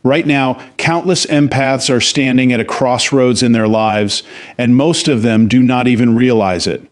Right now, countless empaths are standing at a crossroads in their lives, and most of them do not even realize it.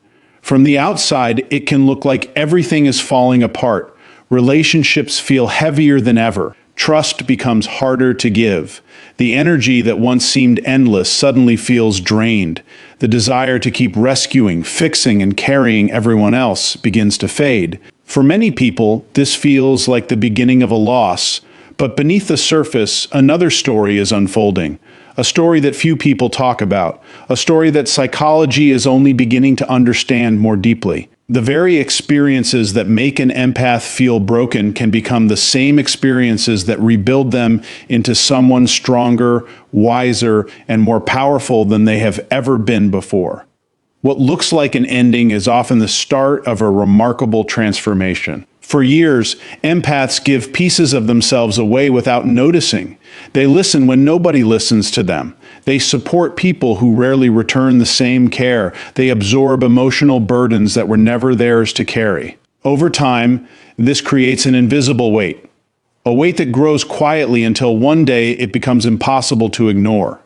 From the outside, it can look like everything is falling apart. Relationships feel heavier than ever. Trust becomes harder to give. The energy that once seemed endless suddenly feels drained. The desire to keep rescuing, fixing, and carrying everyone else begins to fade. For many people, this feels like the beginning of a loss. But beneath the surface, another story is unfolding. A story that few people talk about. A story that psychology is only beginning to understand more deeply. The very experiences that make an empath feel broken can become the same experiences that rebuild them into someone stronger, wiser, and more powerful than they have ever been before. What looks like an ending is often the start of a remarkable transformation. For years, empaths give pieces of themselves away without noticing. They listen when nobody listens to them. They support people who rarely return the same care. They absorb emotional burdens that were never theirs to carry. Over time, this creates an invisible weight, a weight that grows quietly until one day it becomes impossible to ignore.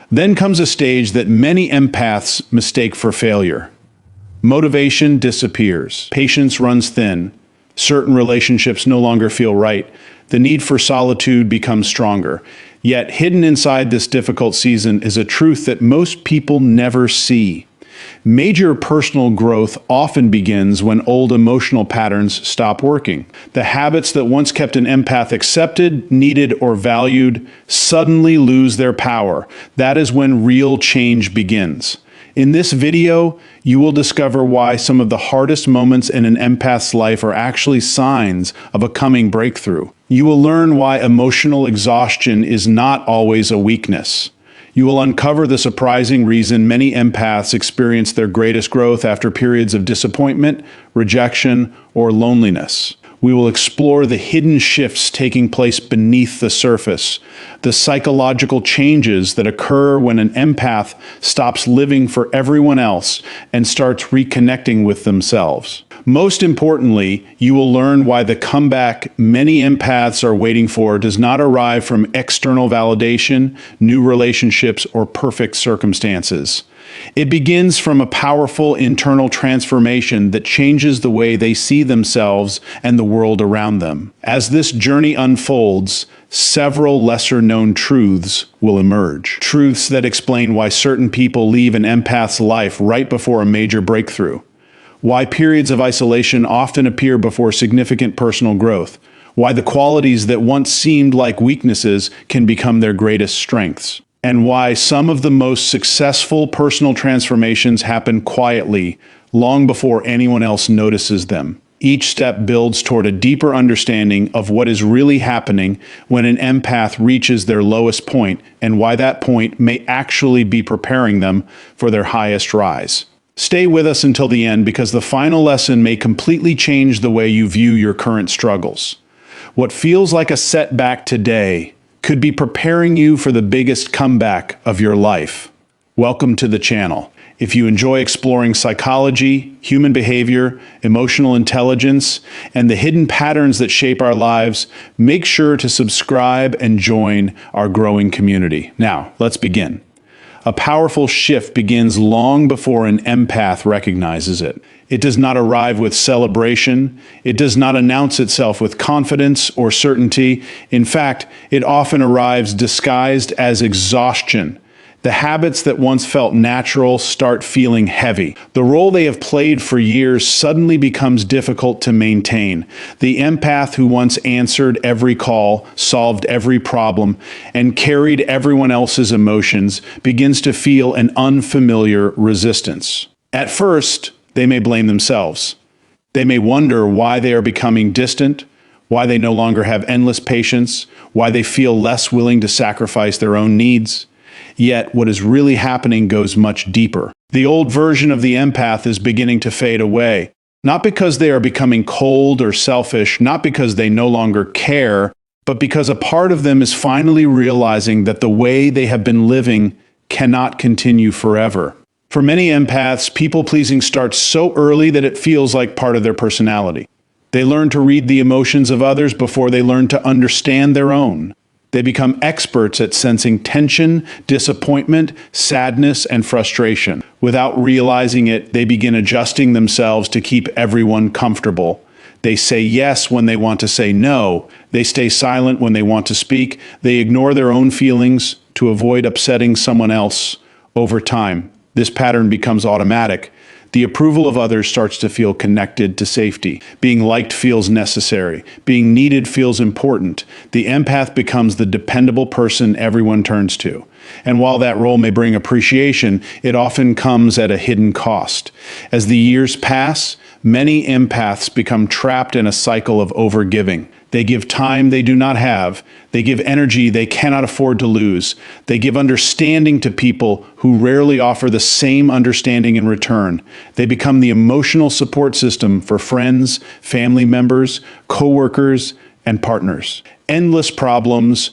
Then comes a stage that many empaths mistake for failure. Motivation disappears. Patience runs thin. Certain relationships no longer feel right. The need for solitude becomes stronger. Yet, hidden inside this difficult season is a truth that most people never see. Major personal growth often begins when old emotional patterns stop working. The habits that once kept an empath accepted, needed, or valued suddenly lose their power. That is when real change begins. In this video, you will discover why some of the hardest moments in an empath's life are actually signs of a coming breakthrough. You will learn why emotional exhaustion is not always a weakness. You will uncover the surprising reason many empaths experience their greatest growth after periods of disappointment, rejection, or loneliness. We will explore the hidden shifts taking place beneath the surface, the psychological changes that occur when an empath stops living for everyone else and starts reconnecting with themselves. Most importantly, you will learn why the comeback many empaths are waiting for does not arrive from external validation, new relationships, or perfect circumstances. It begins from a powerful internal transformation that changes the way they see themselves and the world around them. As this journey unfolds, several lesser-known truths will emerge. Truths that explain why certain people leave an empath's life right before a major breakthrough. Why periods of isolation often appear before significant personal growth. Why the qualities that once seemed like weaknesses can become their greatest strengths. And why some of the most successful personal transformations happen quietly, long before anyone else notices them. Each step builds toward a deeper understanding of what is really happening when an empath reaches their lowest point, and why that point may actually be preparing them for their highest rise. Stay with us until the end, because the final lesson may completely change the way you view your current struggles. What feels like a setback today could be preparing you for the biggest comeback of your life. Welcome to the channel. If you enjoy exploring psychology, human behavior, emotional intelligence, and the hidden patterns that shape our lives, make sure to subscribe and join our growing community. Now, let's begin. A powerful shift begins long before an empath recognizes it. It does not arrive with celebration. It does not announce itself with confidence or certainty. In fact, it often arrives disguised as exhaustion. The habits that once felt natural start feeling heavy. The role they have played for years suddenly becomes difficult to maintain. The empath who once answered every call, solved every problem, and carried everyone else's emotions begins to feel an unfamiliar resistance. At first, they may blame themselves. They may wonder why they are becoming distant, why they no longer have endless patience, why they feel less willing to sacrifice their own needs. Yet, what is really happening goes much deeper. The old version of the empath is beginning to fade away, not because they are becoming cold or selfish, not because they no longer care, but because a part of them is finally realizing that the way they have been living cannot continue forever. For many empaths, people-pleasing starts so early that it feels like part of their personality. They learn to read the emotions of others before they learn to understand their own. They become experts at sensing tension, disappointment, sadness, and frustration. Without realizing it, they begin adjusting themselves to keep everyone comfortable. They say yes when they want to say no. They stay silent when they want to speak. They ignore their own feelings to avoid upsetting someone else. Over time, this pattern becomes automatic. The approval of others starts to feel connected to safety. Being liked feels necessary. Being needed feels important. The empath becomes the dependable person everyone turns to. And while that role may bring appreciation, it often comes at a hidden cost. As the years pass, many empaths become trapped in a cycle of overgiving. They give time they do not have. They give energy they cannot afford to lose. They give understanding to people who rarely offer the same understanding in return. They become the emotional support system for friends, family members, coworkers, and partners. Endless problems.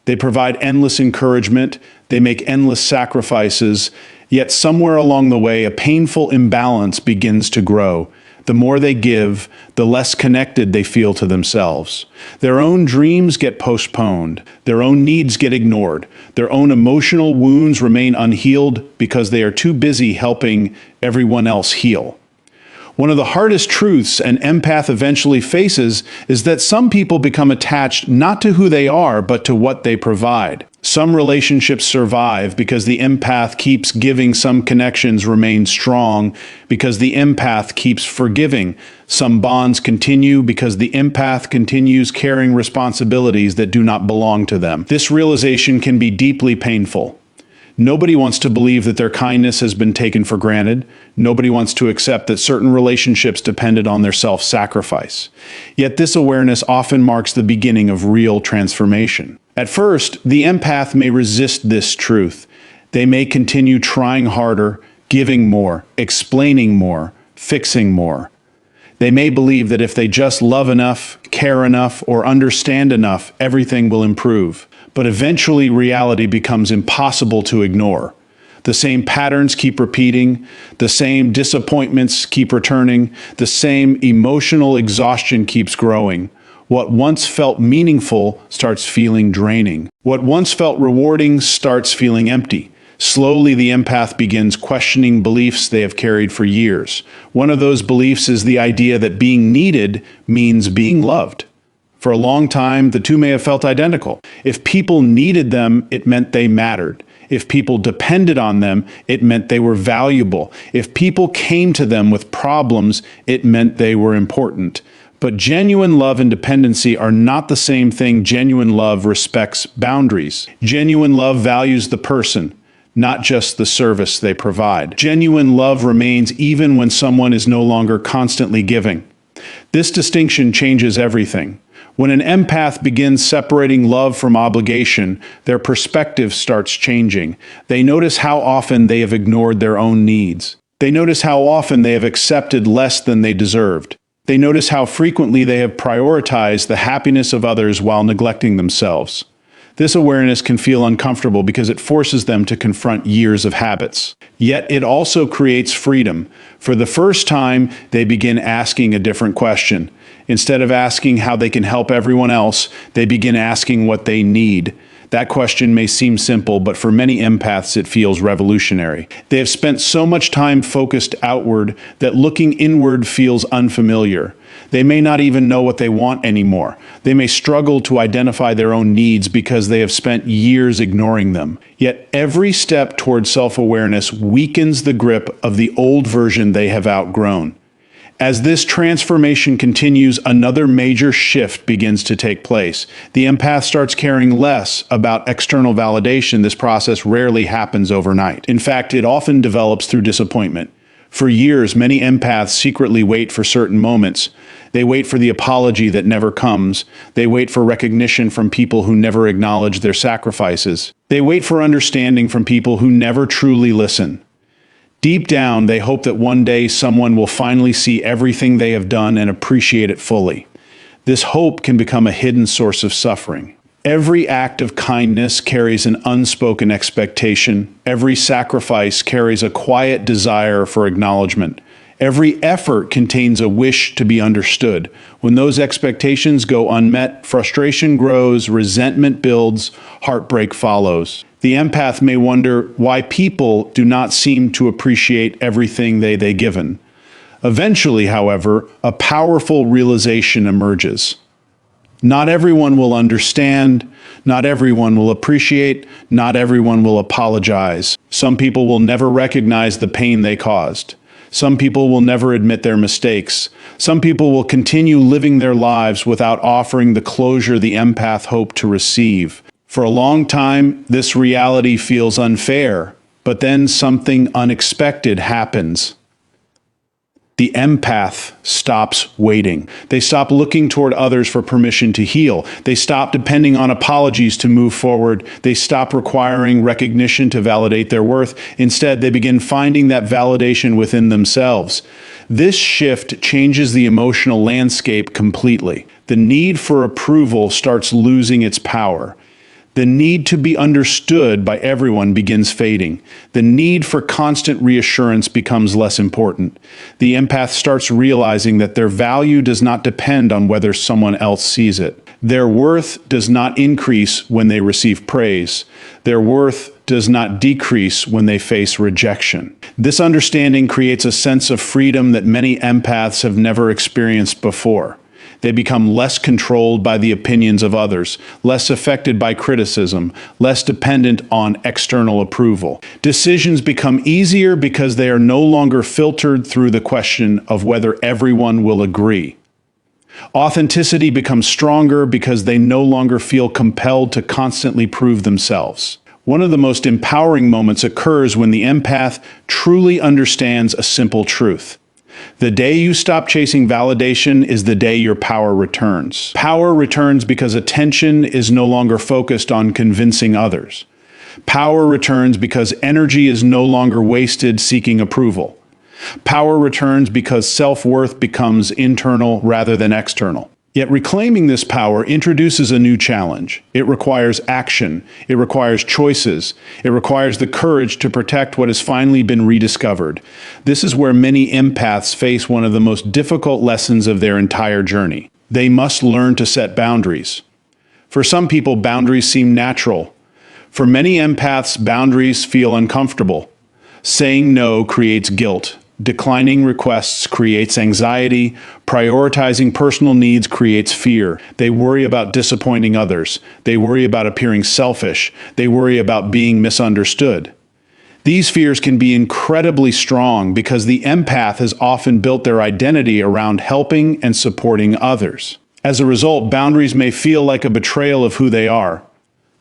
They provide endless encouragement. They make endless sacrifices. Yet somewhere along the way, a painful imbalance begins to grow. The more they give, the less connected they feel to themselves. Their own dreams get postponed. Their own needs get ignored. Their own emotional wounds remain unhealed because they are too busy helping everyone else heal. One of the hardest truths an empath eventually faces is that some people become attached not to who they are, but to what they provide. Some relationships survive because the empath keeps giving. Some connections remain strong because the empath keeps forgiving. Some bonds continue because the empath continues carrying responsibilities that do not belong to them. This realization can be deeply painful. Nobody wants to believe that their kindness has been taken for granted. Nobody wants to accept that certain relationships depended on their self-sacrifice. Yet this awareness often marks the beginning of real transformation. At first, the empath may resist this truth. They may continue trying harder, giving more, explaining more, fixing more. They may believe that if they just love enough, care enough, or understand enough, everything will improve. But eventually reality becomes impossible to ignore. The same patterns keep repeating, the same disappointments keep returning, the same emotional exhaustion keeps growing. What once felt meaningful starts feeling draining. What once felt rewarding starts feeling empty. Slowly, the empath begins questioning beliefs they have carried for years. One of those beliefs is the idea that being needed means being loved. For a long time, the two may have felt identical. If people needed them, it meant they mattered. If people depended on them, it meant they were valuable. If people came to them with problems, it meant they were important. But genuine love and dependency are not the same thing. Genuine love respects boundaries. Genuine love values the person, not just the service they provide. Genuine love remains even when someone is no longer constantly giving. This distinction changes everything. When an empath begins separating love from obligation, their perspective starts changing. They notice how often they have ignored their own needs. They notice how often they have accepted less than they deserved. They notice how frequently they have prioritized the happiness of others while neglecting themselves. This awareness can feel uncomfortable because it forces them to confront years of habits. Yet it also creates freedom. For the first time, they begin asking a different question. Instead of asking how they can help everyone else, they begin asking what they need. That question may seem simple, but for many empaths, it feels revolutionary. They have spent so much time focused outward that looking inward feels unfamiliar. They may not even know what they want anymore. They may struggle to identify their own needs because they have spent years ignoring them. Yet every step toward self-awareness weakens the grip of the old version they have outgrown. As this transformation continues, another major shift begins to take place. The empath starts caring less about external validation. This process rarely happens overnight. In fact, it often develops through disappointment. For years, many empaths secretly wait for certain moments. They wait for the apology that never comes. They wait for recognition from people who never acknowledge their sacrifices. They wait for understanding from people who never truly listen. Deep down, they hope that one day someone will finally see everything they have done and appreciate it fully. This hope can become a hidden source of suffering. Every act of kindness carries an unspoken expectation. Every sacrifice carries a quiet desire for acknowledgement. Every effort contains a wish to be understood. When those expectations go unmet, frustration grows, resentment builds, heartbreak follows. The empath may wonder why people do not seem to appreciate everything they given. Eventually, however, a powerful realization emerges. Not everyone will understand, not everyone will appreciate, not everyone will apologize. Some people will never recognize the pain they caused. Some people will never admit their mistakes. Some people will continue living their lives without offering the closure the empath hoped to receive. For a long time, this reality feels unfair, but then something unexpected happens. The empath stops waiting. They stop looking toward others for permission to heal. They stop depending on apologies to move forward. They stop requiring recognition to validate their worth. Instead, they begin finding that validation within themselves. This shift changes the emotional landscape completely. The need for approval starts losing its power. The need to be understood by everyone begins fading. The need for constant reassurance becomes less important. The empath starts realizing that their value does not depend on whether someone else sees it. Their worth does not increase when they receive praise. Their worth does not decrease when they face rejection. This understanding creates a sense of freedom that many empaths have never experienced before. They become less controlled by the opinions of others, less affected by criticism, less dependent on external approval. Decisions become easier because they are no longer filtered through the question of whether everyone will agree. Authenticity becomes stronger because they no longer feel compelled to constantly prove themselves. One of the most empowering moments occurs when the empath truly understands a simple truth. The day you stop chasing validation is the day your power returns. Power returns because attention is no longer focused on convincing others. Power returns because energy is no longer wasted seeking approval. Power returns because self-worth becomes internal rather than external. Yet reclaiming this power introduces a new challenge. It requires action. It requires choices. It requires the courage to protect what has finally been rediscovered. This is where many empaths face one of the most difficult lessons of their entire journey. They must learn to set boundaries. For some people, boundaries seem natural. For many empaths, boundaries feel uncomfortable. Saying no creates guilt. Declining requests creates anxiety. Prioritizing personal needs creates fear. They worry about disappointing others. They worry about appearing selfish. They worry about being misunderstood. These fears can be incredibly strong because the empath has often built their identity around helping and supporting others. As a result, boundaries may feel like a betrayal of who they are.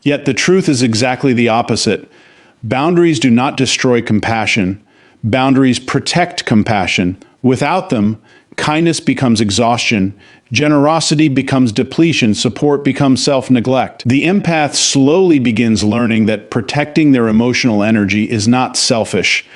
Yet the truth is exactly the opposite. Boundaries do not destroy compassion. Boundaries protect compassion. Without them, kindness becomes exhaustion, generosity becomes depletion, support becomes self-neglect. The empath slowly begins learning that protecting their emotional energy is not selfish.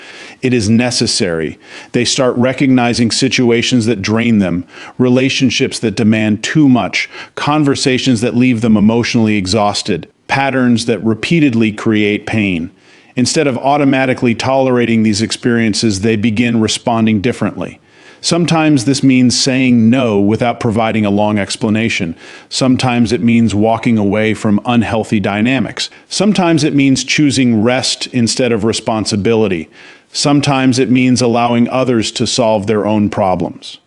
It is necessary. They start recognizing situations that drain them, relationships that demand too much, conversations that leave them emotionally exhausted, patterns that repeatedly create pain. Instead of automatically tolerating these experiences, they begin responding differently. Sometimes this means saying no without providing a long explanation. Sometimes it means walking away from unhealthy dynamics. Sometimes it means choosing rest instead of responsibility. Sometimes it means allowing others to solve their own problems.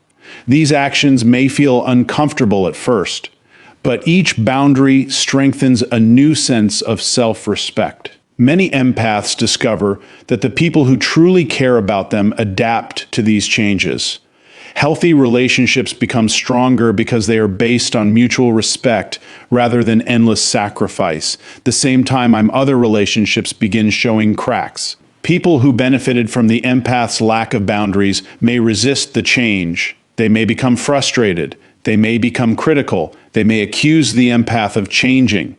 These actions may feel uncomfortable at first, but each boundary strengthens a new sense of self-respect. Many empaths discover that the people who truly care about them adapt to these changes. Healthy relationships become stronger because they are based on mutual respect rather than endless sacrifice. The same time, other relationships begin showing cracks. People who benefited from the empath's lack of boundaries may resist the change. They may become frustrated. They may become critical. They may accuse the empath of changing.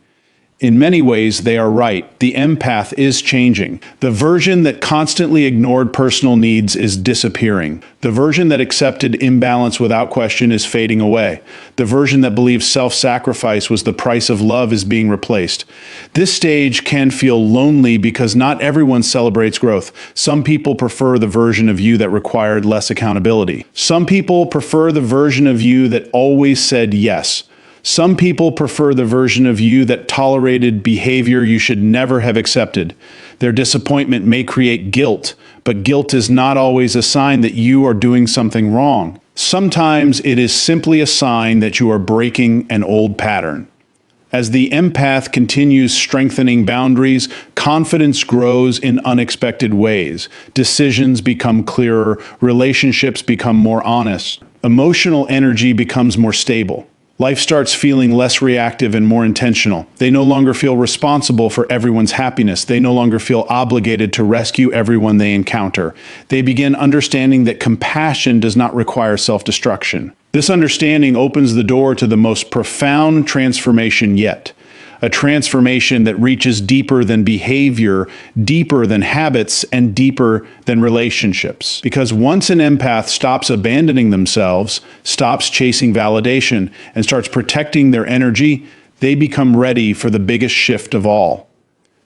In many ways, they are right. The empath is changing. The version that constantly ignored personal needs is disappearing. The version that accepted imbalance without question is fading away. The version that believed self-sacrifice was the price of love is being replaced. This stage can feel lonely because not everyone celebrates growth. Some people prefer the version of you that required less accountability. Some people prefer the version of you that always said yes. Some people prefer the version of you that tolerated behavior you should never have accepted. Their disappointment may create guilt, but guilt is not always a sign that you are doing something wrong. Sometimes it is simply a sign that you are breaking an old pattern. As the empath continues strengthening boundaries, confidence grows in unexpected ways. Decisions become clearer, relationships become more honest, emotional energy becomes more stable. Life starts feeling less reactive and more intentional. They no longer feel responsible for everyone's happiness. They no longer feel obligated to rescue everyone they encounter. They begin understanding that compassion does not require self-destruction. This understanding opens the door to the most profound transformation yet. A transformation that reaches deeper than behavior, deeper than habits, and deeper than relationships. Because once an empath stops abandoning themselves, stops chasing validation, and starts protecting their energy, they become ready for the biggest shift of all.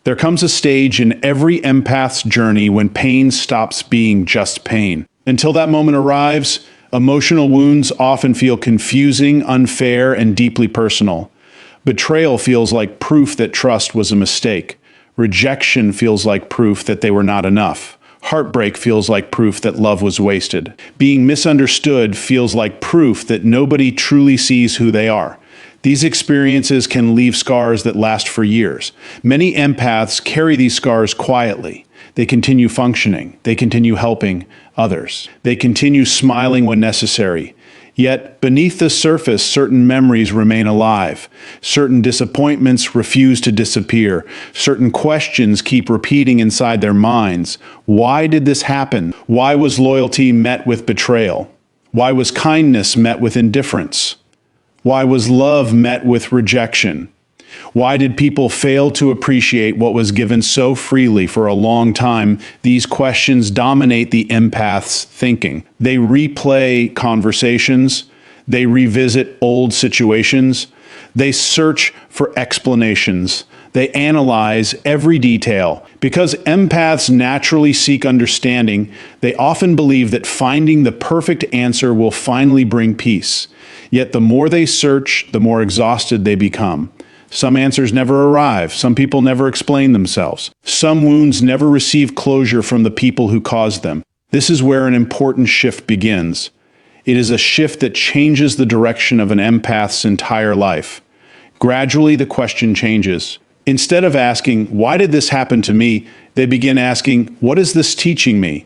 There comes a stage in every empath's journey when pain stops being just pain. Until that moment arrives, emotional wounds often feel confusing, unfair, and deeply personal. Betrayal feels like proof that trust was a mistake. Rejection feels like proof that they were not enough. Heartbreak feels like proof that love was wasted. Being misunderstood feels like proof that nobody truly sees who they are. These experiences can leave scars that last for years. Many empaths carry these scars quietly. They continue functioning. They continue helping others. They continue smiling when necessary. Yet, beneath the surface, certain memories remain alive. Certain disappointments refuse to disappear. Certain questions keep repeating inside their minds. Why did this happen? Why was loyalty met with betrayal? Why was kindness met with indifference? Why was love met with rejection? Why did people fail to appreciate what was given so freely for a long time? These questions dominate the empath's thinking. They replay conversations. They revisit old situations. They search for explanations. They analyze every detail. Because empaths naturally seek understanding, they often believe that finding the perfect answer will finally bring peace. Yet the more they search, the more exhausted they become. Some answers never arrive. Some people never explain themselves. Some wounds never receive closure from the people who caused them. This is where an important shift begins. It is a shift that changes the direction of an empath's entire life. Gradually, the question changes. Instead of asking, "Why did this happen to me?" they begin asking, "What is this teaching me?"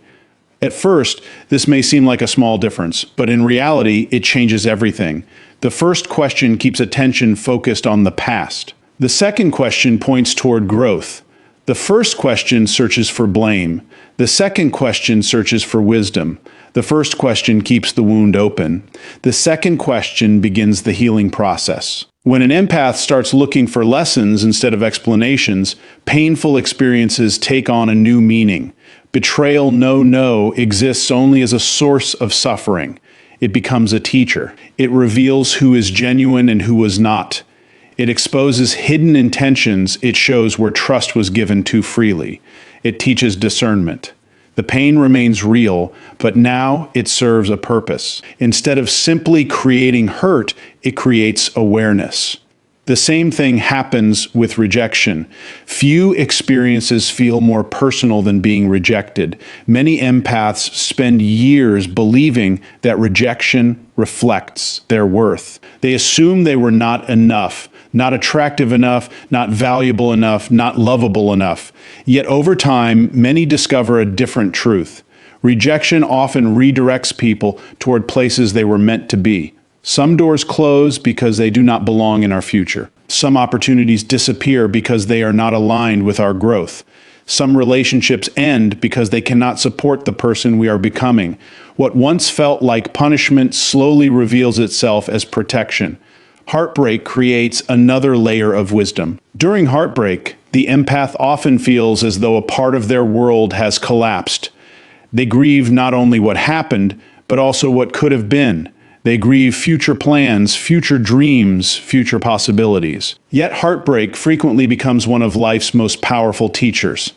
At first, this may seem like a small difference, but in reality, it changes everything. The first question keeps attention focused on the past. The second question points toward growth. The first question searches for blame. The second question searches for wisdom. The first question keeps the wound open. The second question begins the healing process. When an empath starts looking for lessons instead of explanations, painful experiences take on a new meaning. Betrayal, no, exists only as a source of suffering. It becomes a teacher. It reveals who is genuine and who was not. It exposes hidden intentions. It shows where trust was given too freely. It teaches discernment. The pain remains real, but now it serves a purpose. Instead of simply creating hurt, it creates awareness. The same thing happens with rejection. Few experiences feel more personal than being rejected. Many empaths spend years believing that rejection reflects their worth. They assume they were not enough, not attractive enough, not valuable enough, not lovable enough. Yet over time, many discover a different truth. Rejection often redirects people toward places they were meant to be. Some doors close because they do not belong in our future. Some opportunities disappear because they are not aligned with our growth. Some relationships end because they cannot support the person we are becoming. What once felt like punishment slowly reveals itself as protection. Heartbreak creates another layer of wisdom. During heartbreak, the empath often feels as though a part of their world has collapsed. They grieve not only what happened, but also what could have been. They grieve future plans, future dreams, future possibilities. Yet heartbreak frequently becomes one of life's most powerful teachers.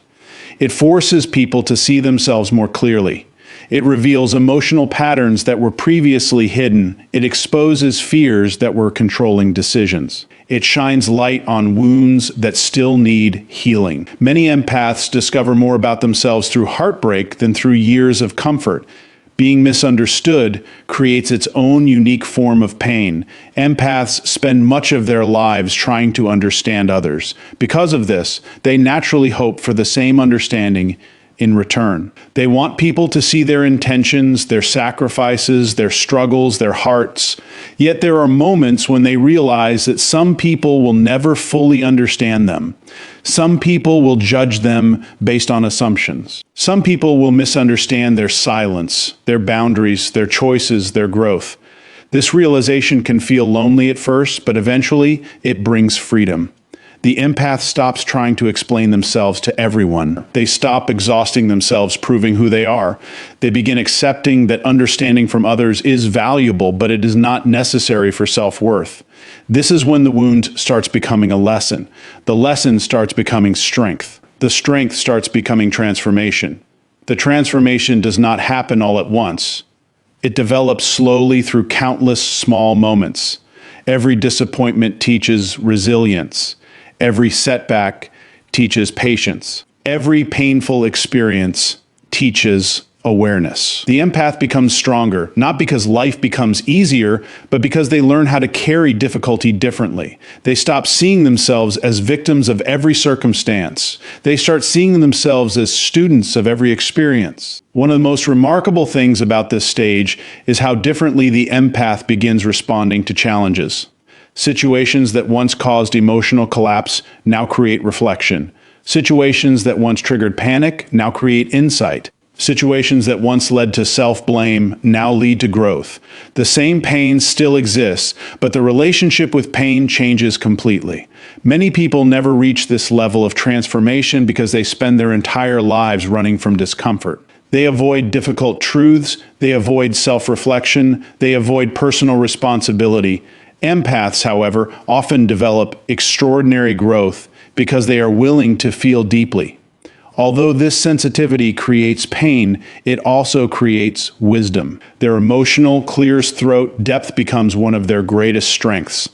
It forces people to see themselves more clearly. It reveals emotional patterns that were previously hidden. It exposes fears that were controlling decisions. It shines light on wounds that still need healing. Many empaths discover more about themselves through heartbreak than through years of comfort. Being misunderstood creates its own unique form of pain. Empaths spend much of their lives trying to understand others. Because of this, they naturally hope for the same understanding in return. They want people to see their intentions, their sacrifices, their struggles, their hearts. Yet there are moments when they realize that some people will never fully understand them. Some people will judge them based on assumptions. Some people will misunderstand their silence, their boundaries, their choices, their growth. This realization can feel lonely at first, but eventually it brings freedom. The empath stops trying to explain themselves to everyone. They stop exhausting themselves proving who they are. They begin accepting that understanding from others is valuable, but it is not necessary for self-worth. This is when the wound starts becoming a lesson. The lesson starts becoming strength. The strength starts becoming transformation. The transformation does not happen all at once. It develops slowly through countless small moments. Every disappointment teaches resilience. Every setback teaches patience. Every painful experience teaches awareness. The empath becomes stronger, not because life becomes easier, but because they learn how to carry difficulty differently. They stop seeing themselves as victims of every circumstance. They start seeing themselves as students of every experience. One of the most remarkable things about this stage is how differently the empath begins responding to challenges. Situations that once caused emotional collapse now create reflection. Situations that once triggered panic now create insight. Situations that once led to self-blame now lead to growth. The same pain still exists, but the relationship with pain changes completely. Many people never reach this level of transformation because they spend their entire lives running from discomfort. They avoid difficult truths, they avoid self-reflection, they avoid personal responsibility. Empaths, however, often develop extraordinary growth because they are willing to feel deeply. Although this sensitivity creates pain, it also creates wisdom. Their emotional clears throat, depth becomes one of their greatest strengths.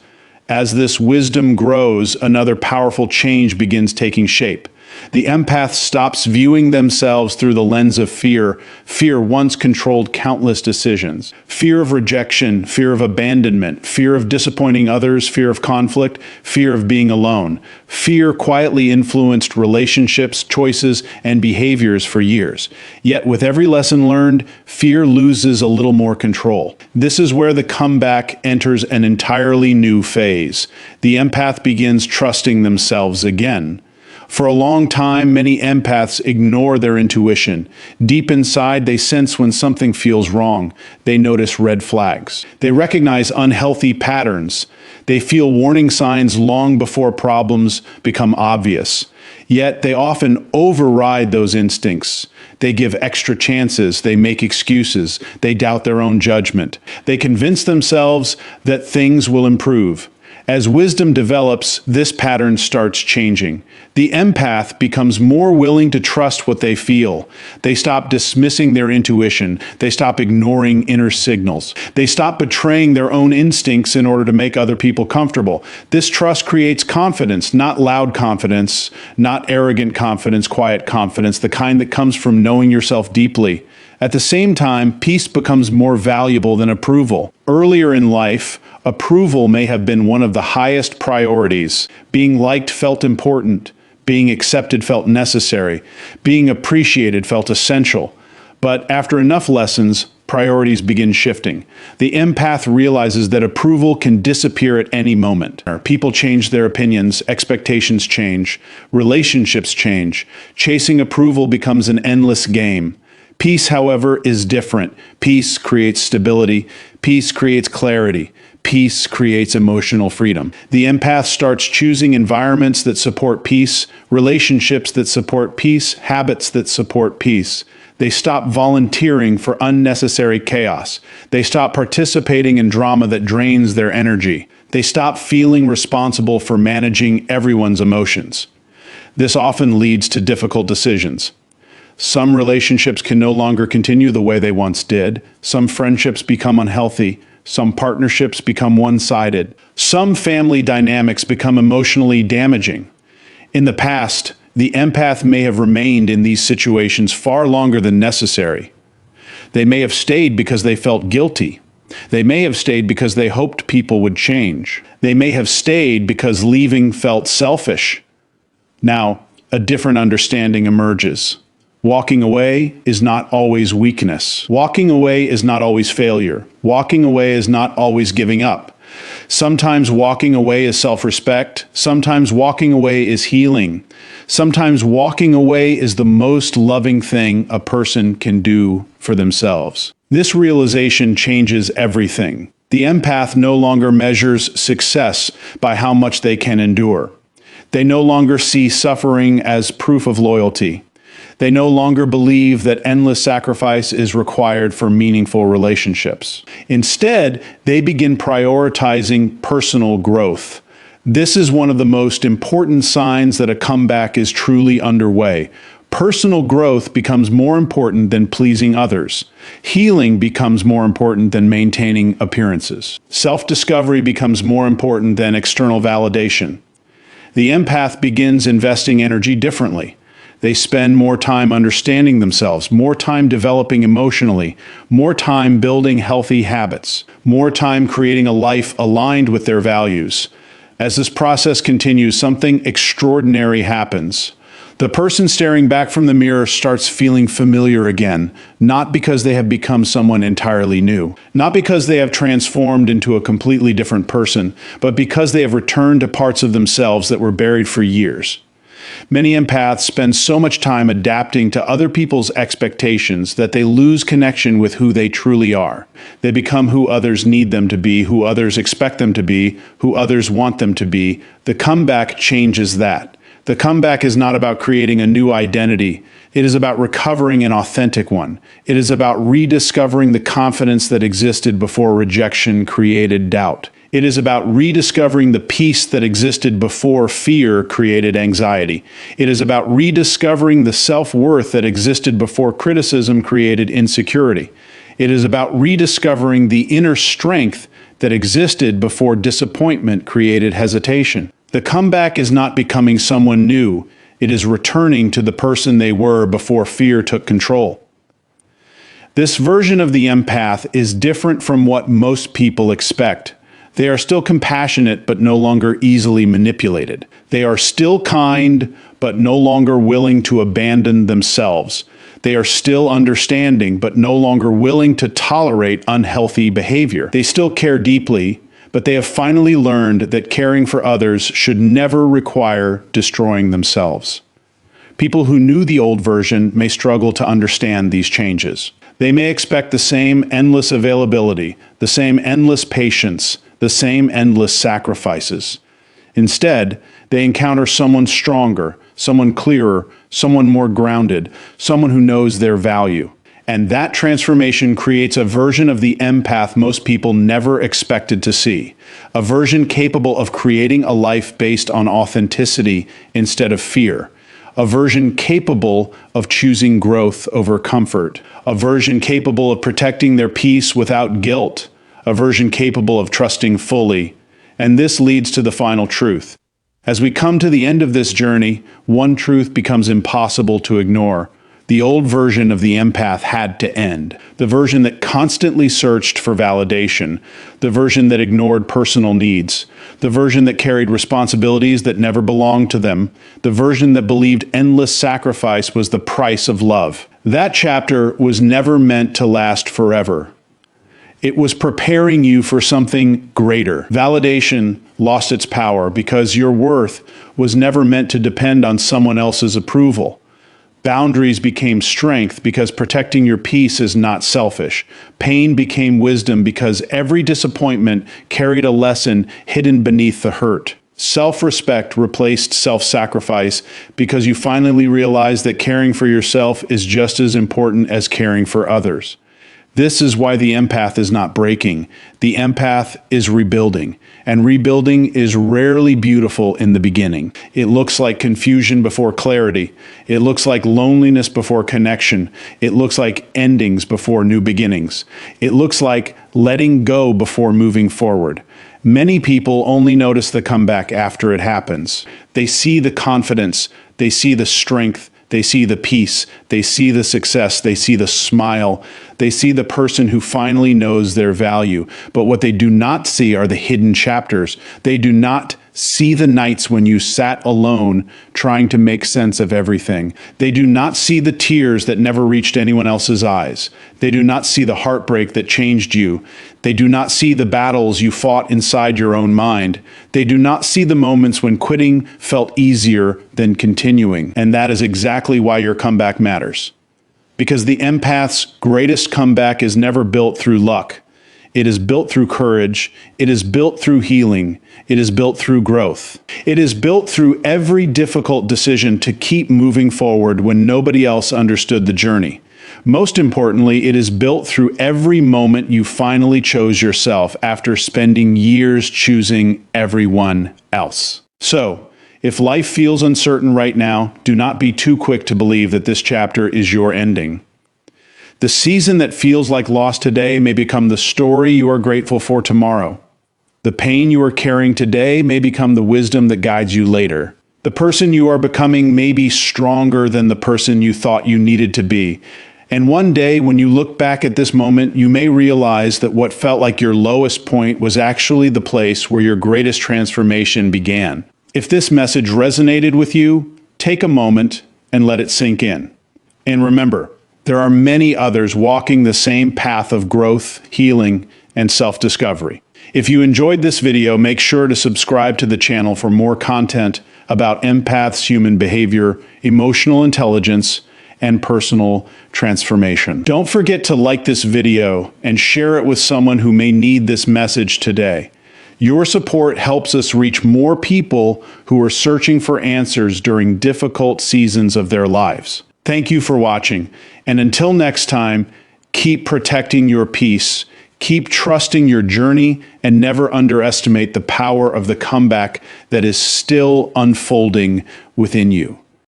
As this wisdom grows, another powerful change begins taking shape. The empath stops viewing themselves through the lens of fear. Fear once controlled countless decisions. Fear of rejection, fear of abandonment, fear of disappointing others, fear of conflict, fear of being alone. Fear quietly influenced relationships, choices, and behaviors for years. Yet with every lesson learned, fear loses a little more control. This is where the comeback enters an entirely new phase. The empath begins trusting themselves again. For a long time, many empaths ignore their intuition. Deep inside, they sense when something feels wrong. They notice red flags. They recognize unhealthy patterns. They feel warning signs long before problems become obvious. Yet they often override those instincts. They give extra chances. They make excuses. They doubt their own judgment. They convince themselves that things will improve. As wisdom develops, this pattern starts changing. The empath becomes more willing to trust what they feel. They stop dismissing their intuition. They stop ignoring inner signals. They stop betraying their own instincts in order to make other people comfortable. This trust creates confidence, not loud confidence, not arrogant confidence, quiet confidence, the kind that comes from knowing yourself deeply. At the same time, peace becomes more valuable than approval. Earlier in life, approval may have been one of the highest priorities. Being liked felt important. Being accepted felt necessary. Being appreciated felt essential. But after enough lessons, priorities begin shifting. The empath realizes that approval can disappear at any moment. People change their opinions, expectations change, relationships change. Chasing approval becomes an endless game. Peace, however, is different. Peace creates stability. Peace creates clarity. Peace creates emotional freedom. The empath starts choosing environments that support peace, relationships that support peace, habits that support peace. They stop volunteering for unnecessary chaos. They stop participating in drama that drains their energy. They stop feeling responsible for managing everyone's emotions. This often leads to difficult decisions. Some relationships can no longer continue the way they once did. Some friendships become unhealthy. Some partnerships become one-sided. Some family dynamics become emotionally damaging. In the past, the empath may have remained in these situations far longer than necessary. They may have stayed because they felt guilty. They may have stayed because they hoped people would change. They may have stayed because leaving felt selfish. Now, a different understanding emerges. Walking away is not always weakness. Walking away is not always failure. Walking away is not always giving up. Sometimes walking away is self-respect. Sometimes walking away is healing. Sometimes walking away is the most loving thing a person can do for themselves. This realization changes everything. The empath no longer measures success by how much they can endure. They no longer see suffering as proof of loyalty. They no longer believe that endless sacrifice is required for meaningful relationships. Instead, they begin prioritizing personal growth. This is one of the most important signs that a comeback is truly underway. Personal growth becomes more important than pleasing others. Healing becomes more important than maintaining appearances. Self-discovery becomes more important than external validation. The empath begins investing energy differently. They spend more time understanding themselves, more time developing emotionally, more time building healthy habits, more time creating a life aligned with their values. As this process continues, something extraordinary happens. The person staring back from the mirror starts feeling familiar again, not because they have become someone entirely new, not because they have transformed into a completely different person, but because they have returned to parts of themselves that were buried for years. Many empaths spend so much time adapting to other people's expectations that they lose connection with who they truly are. They become who others need them to be, who others expect them to be, who others want them to be. The comeback changes that. The comeback is not about creating a new identity. It is about recovering an authentic one. It is about rediscovering the confidence that existed before rejection created doubt. It is about rediscovering the peace that existed before fear created anxiety. It is about rediscovering the self-worth that existed before criticism created insecurity. It is about rediscovering the inner strength that existed before disappointment created hesitation. The comeback is not becoming someone new. It is returning to the person they were before fear took control. This version of the empath is different from what most people expect. They are still compassionate, but no longer easily manipulated. They are still kind, but no longer willing to abandon themselves. They are still understanding, but no longer willing to tolerate unhealthy behavior. They still care deeply, but they have finally learned that caring for others should never require destroying themselves. People who knew the old version may struggle to understand these changes. They may expect the same endless availability, the same endless patience, the same endless sacrifices. Instead, they encounter someone stronger, someone clearer, someone more grounded, someone who knows their value. And that transformation creates a version of the empath most people never expected to see. A version capable of creating a life based on authenticity instead of fear. A version capable of choosing growth over comfort. A version capable of protecting their peace without guilt. A version capable of trusting fully. And this leads to the final truth. As we come to the end of this journey, one truth becomes impossible to ignore. The old version of the empath had to end. The version that constantly searched for validation. The version that ignored personal needs. The version that carried responsibilities that never belonged to them. The version that believed endless sacrifice was the price of love. That chapter was never meant to last forever. It was preparing you for something greater. Validation lost its power because your worth was never meant to depend on someone else's approval. Boundaries became strength because protecting your peace is not selfish. Pain became wisdom because every disappointment carried a lesson hidden beneath the hurt. Self-respect replaced self-sacrifice because you finally realized that caring for yourself is just as important as caring for others. This is why the empath is not breaking. The empath is rebuilding, and rebuilding is rarely beautiful in the beginning. It looks like confusion before clarity. It looks like loneliness before connection. It looks like endings before new beginnings. It looks like letting go before moving forward. Many people only notice the comeback after it happens. They see the confidence, they see the strength, they see the peace, they see the success, they see the smile, they see the person who finally knows their value. But what they do not see are the hidden chapters. They do not see the nights when you sat alone trying to make sense of everything. They do not see the tears that never reached anyone else's eyes. They do not see the heartbreak that changed you. They do not see the battles you fought inside your own mind. They do not see the moments when quitting felt easier than continuing. And that is exactly why your comeback matters. Because the empath's greatest comeback is never built through luck. It is built through courage. It is built through healing. It is built through growth. It is built through every difficult decision to keep moving forward when nobody else understood the journey. Most importantly, it is built through every moment you finally chose yourself after spending years choosing everyone else. So, if life feels uncertain right now, do not be too quick to believe that this chapter is your ending. The season that feels like loss today may become the story you are grateful for tomorrow. The pain you are carrying today may become the wisdom that guides you later. The person you are becoming may be stronger than the person you thought you needed to be. And one day, when you look back at this moment, you may realize that what felt like your lowest point was actually the place where your greatest transformation began. If this message resonated with you, take a moment and let it sink in. And remember, there are many others walking the same path of growth, healing, and self-discovery. If you enjoyed this video, make sure to subscribe to the channel for more content about empaths, human behavior, emotional intelligence, and personal transformation. Don't forget to like this video and share it with someone who may need this message today. Your support helps us reach more people who are searching for answers during difficult seasons of their lives. Thank you for watching, and until next time, keep protecting your peace, keep trusting your journey, and never underestimate the power of the comeback that is still unfolding within you.